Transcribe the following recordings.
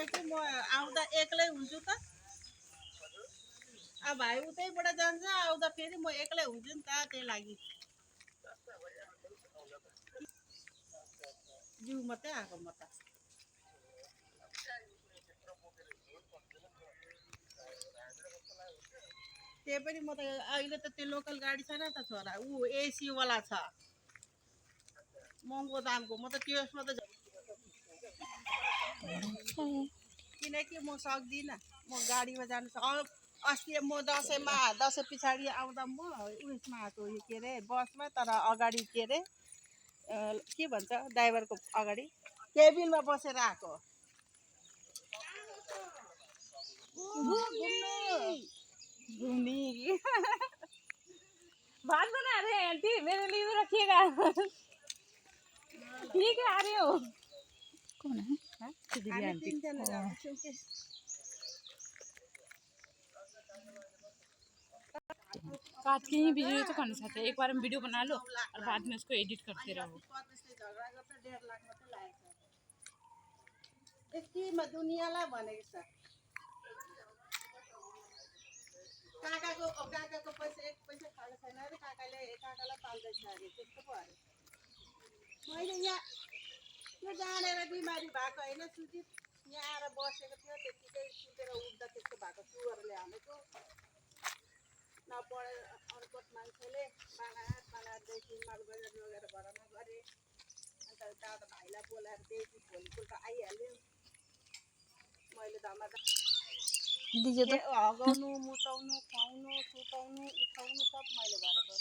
किनकि म आउँदा एक्लै हुन्छु त। अब भाइ उतैबाट जान्छ आउँदा फेरि म एक्लै हुन्छु नि त, त्यही लागि जिउ मात्रै आएको म त। त्यही पनि म त अहिले त त्यो लोकल गाडी छैन त छोरा, ऊ एसीवाला छ महँगो दामको। म त त्यसमा त किनकि म सक्दिनँ, म गाडीमा जानु अस्ति म दसैँ पछाडि आउँदा म उयसमा आएको, के अरे बसमा, तर अगाडि के अरे के भन्छ ड्राइभरको अगाडि केबिनमा बसेर आएको। घूमनी बात बना रहे हैं आंटी, मेरे लिए भी रखिएगा। ठीक है, आ रही हो। कौन है? हामी तीनजना जान्छौँ कि। काट के ही वीडियो तो करना चाहते हैं, एक बार हम वीडियो बना लो और बाद में उसको एडिट करते रहो। झगडा गर्दा 1.5 लाख मात्रै लागेको छ। यतिमा दुनियाँलाई भनेको छ। काकाको पैसा 1 पैसा खाएको छैन अरे, काकालाई पाल्दैछ अरे, त्यस्तो पो अरे। मैले यहाँ त्यो जानेर बिमारी भएको होइन सुजित, यहाँ आएर बसेको थियो, त्यतिकै सुतेर उठ्दा त्यस्तो भएको सुगरले हानेको। नपढे अर्कोट मान्छेले बानादेखि मालबजार लगेर भरमा गरे। अन्त दादा भाइलाई बोलाएर त्यही भोलिपल्ट आइहाल्यो। मैले हगाउनु, मुताउनु, खुवाउनु, सुताउनु, उठाउनु सब मैले गरेको।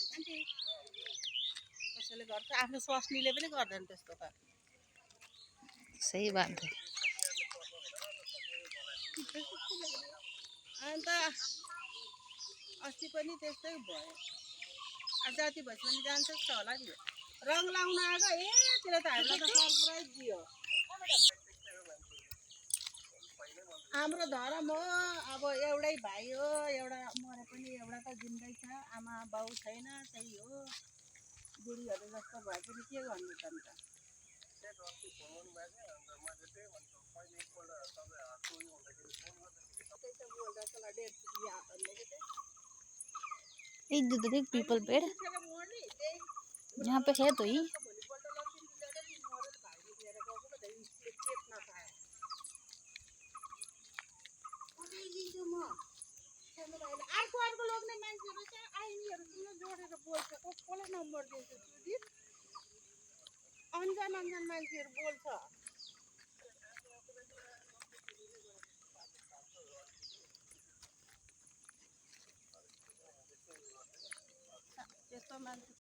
कसैले गर्छ? आफ्नो स्वास्नीले पनि गर्दैन त्यस्तो त। सही बात है। अन्त अस्ति पनि त्यस्तै भयो। जाति भएपछि पनि जान्छ जस्तो होला नि। रङ लाउन आएको, त्यसले त हामीलाई त सरप्राइज दियो। हाम्रो धर्म हो, अब एउटै भाइ हो, एउटा मरे पनि एउटा त जिन्दै छ, आमा बाउ छैन, त्यही हो। बुढीहरू जस्तो भए पनि के गर्नु त अन्त। एक दो पीपल पेड़ यहाँ पे है तो ही। अर्को लोग्ने मान्छेहरू चाहिँ आइनीहरूसँग जोडेर बोल्छ, कसलाई नम्बर दिन्छ सुजित? अन्जान मान्छेहरू बोल्छ। त्यस्तो मान्छे